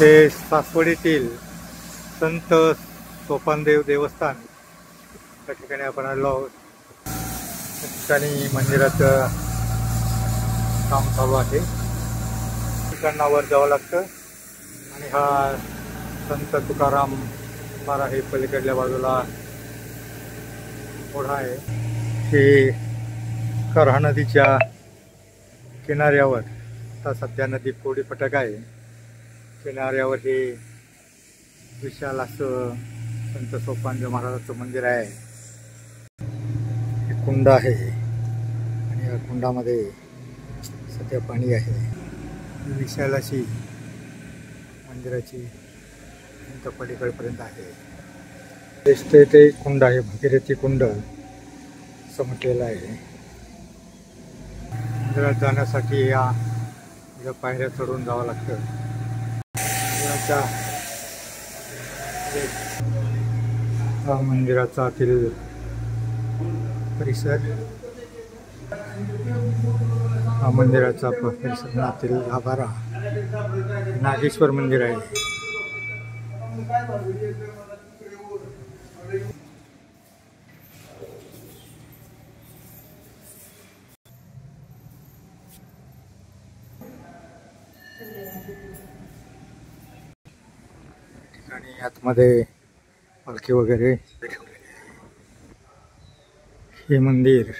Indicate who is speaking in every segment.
Speaker 1: हे सासवडीतील संत सोपानदेव देवस्थान त्या ठिकाणी आपण आलो आहोत. त्या ठिकाणी मंदिराचं काम चालू आहे. ठिकाणावर जावं लागतं आणि हा संत तुकाराम पारा हे पलीकडल्या बाजूला ओढा आहे. हे करहा नदीच्या किनाऱ्यावर आता सध्या नदी कोरडी फटक आहे. किनाऱ्यावर हे विशाल असं संत सोपानदेव महाराजांचं मंदिर आहे. हे कुंड आहे आणि या कुंडामध्ये सध्या पाणी आहे. विशाल अशी मंदिराची भिंत पलीकडपर्यंत आहे. दिसते ते कुंड आहे, भगीरथी कुंड असं म्हटलेलं आहे. मंदिरात जाण्यासाठी या पायऱ्या चढून जावं लागतं. हा मंदिराचा आतील परिसर, हा मंदिराचा परिसरातील गाभारा नागेश्वर मंदिर आहे. ठिकाणी आतमध्ये पालखी वगैरे हे मंदिर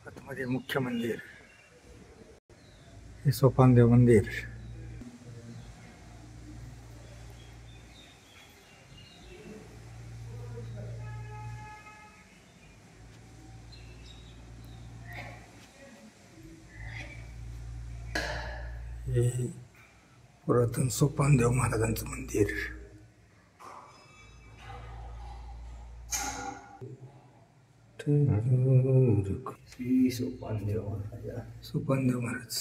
Speaker 1: आतमध्ये मुख्य मंदिर हे सोपानदेव मंदिर. हे पुरातन सोपानदेव महाराजांचं मंदिर.
Speaker 2: श्री सोपानदेव महाराज.
Speaker 1: सोपानदेव महाराज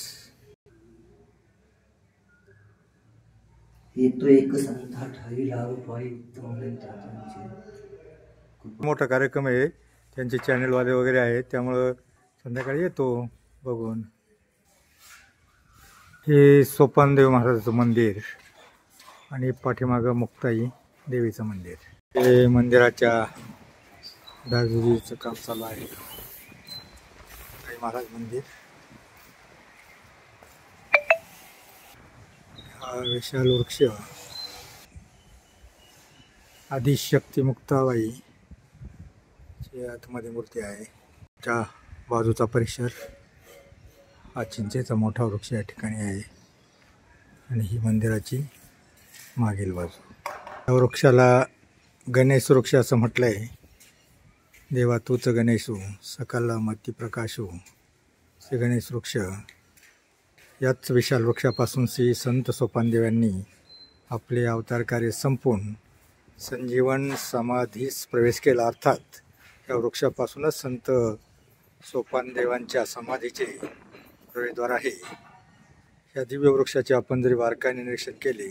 Speaker 2: हे तो एक संत ठरला रुपये.
Speaker 1: मोठा कार्यक्रम आहे. त्यांचे चॅनलवाले वगैरे आहेत, त्यामुळं संध्याकाळी येतो बघून. हे सोपानदेव महाराजांचं मंदिर आणि पाठीमागं मुक्ताई देवीचं मंदिर. हे मंदिराच्या डागडुजीचं काम चालू आहे. महाराज मंदिर. हा विशाल वृक्ष आदिशक्ती मुक्ताबाई ची आतमध्ये मूर्ती आहे. त्या बाजूचा परिसर हा चिंचेचा मोठा वृक्ष या ठिकाणी आहे आणि ही मंदिराची मागील बाजू. या वृक्षाला गणेश वृक्ष असं म्हटलं आहे. देवा तूच गणेशू सकल मती प्रकाशू. श्री गणेश वृक्ष. याच विशाल वृक्षापासून श्री संत सोपानदेवांनी आपले अवतार कार्य संपून संजीवन समाधीस प्रवेश केला. अर्थात या वृक्षापासूनच संत सोपानदेवांच्या समाधीचे प्रवेशद्वार आहे. या दिव्य वृक्षाचे आपण जरी बारकाईने निरीक्षण केले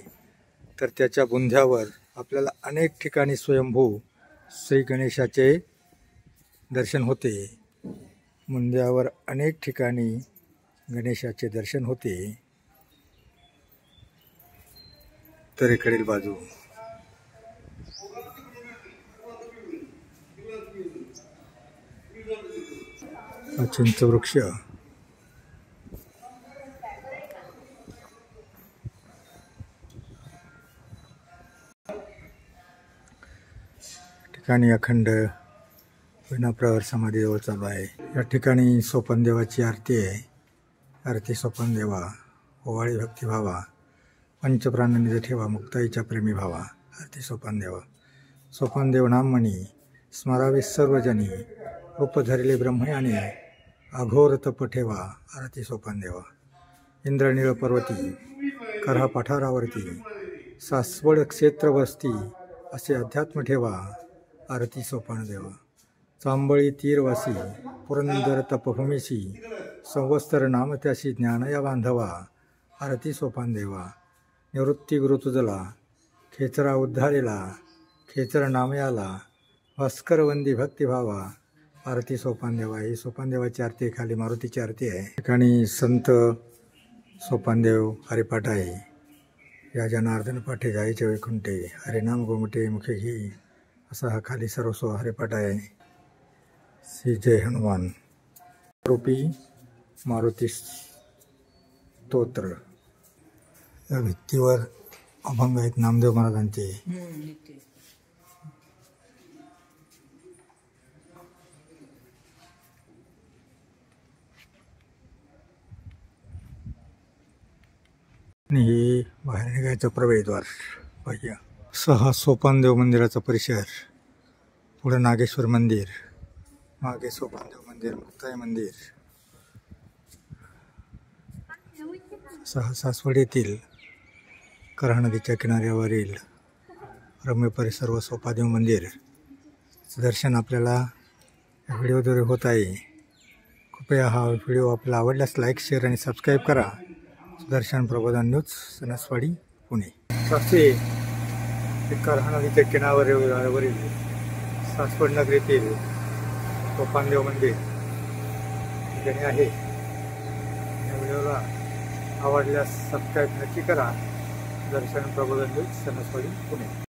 Speaker 1: तर त्याच्या बुंध्यावर आपल्याला अनेक ठिकाणी स्वयंभू श्री गणेशाचे दर्शन होते. बुंध्यावर अनेक ठिकाणी गणेशाचे दर्शन होते. उत्तरेकडील बाजू हा चिंच वृक्ष. ठिकाणी अखंड विनाप्रवर समाधीजवळ चालू आहे. या ठिकाणी सोपानदेवाची आरती आहे. आरती सोपानदेवा ओवाळी भक्ती भावा पंचप्राणांनी ठेवा मुक्ताईच्या प्रेमी भावा. आरती सोपानदेवा. सोपानदेव नाम म्हणी स्मरावे सर्वजनी रूप धरले ब्रह्मयाने अघोर तप ठेवा. आरती सोपानदेवा. इंद्रनीळ पर्वती करहा पठारावरती सासवड क्षेत्र वस्ती असे अध्यात्म ठेवा. आरती सोपानदेवा. चांबळी तीरवासी पुरंदर तपभूमीशी संवत्सर नाम त्याशी ज्ञानया बांधवा. आरती सोपानदेवा. निवृत्ती गुरु तुझला खेचरा उद्धारेला खेचर नामयाला भास्करवंदी भक्तिभावा. आरती सोपानदेवा. ही सोपानदेवाची आरती खाली मारुतीची आरती आहे. ठिकाणी संत सोपानदेव हरिपाठ आहे. या जनार्दन पाठे जायचे वैकुंठे, हरिनाम गोमटे मुखे घी, असा हा खाली सर्वस्व हरिपाठ आहे. श्री जय हनुमान रूपी मारुती स्तोत्र. या भित्तीवर अभंग आहेत नामदेव महाराजांचे. आणि हे बाहेर निघायचं प्रवेशद्वार पाहिजे. सहा सोपानदेव मंदिराचा परिसर, पुढे नागेश्वर मंदिर, मागे सोपानदेव मंदिर, मुक्ताई मंदिर. सहा सासवड येथील कऱ्हा नदीच्या किनाऱ्यावरील रम्य परिसर व सोपादेव मंदिर दर्शन आपल्याला या व्हिडिओद्वारे होत आहे. कृपया हा व्हिडिओ आपल्याला आवडल्यास लाईक, शेअर आणि सबस्क्राईब करा. सुदर्शन प्रबोधन न्यूज, सणसवाडी, पुणे. साक्षी कऱ्हा नदीच्या किनाऱ्यावरील सासवड नगरीतील सोपानदेव मंदिर ठिकाणी आहे. या व्हिडिओला आवडल्यास सबस्क्राईब नक्की करा. दर्शन प्रबोधन न्यूज, सणसवाडी, पुणे.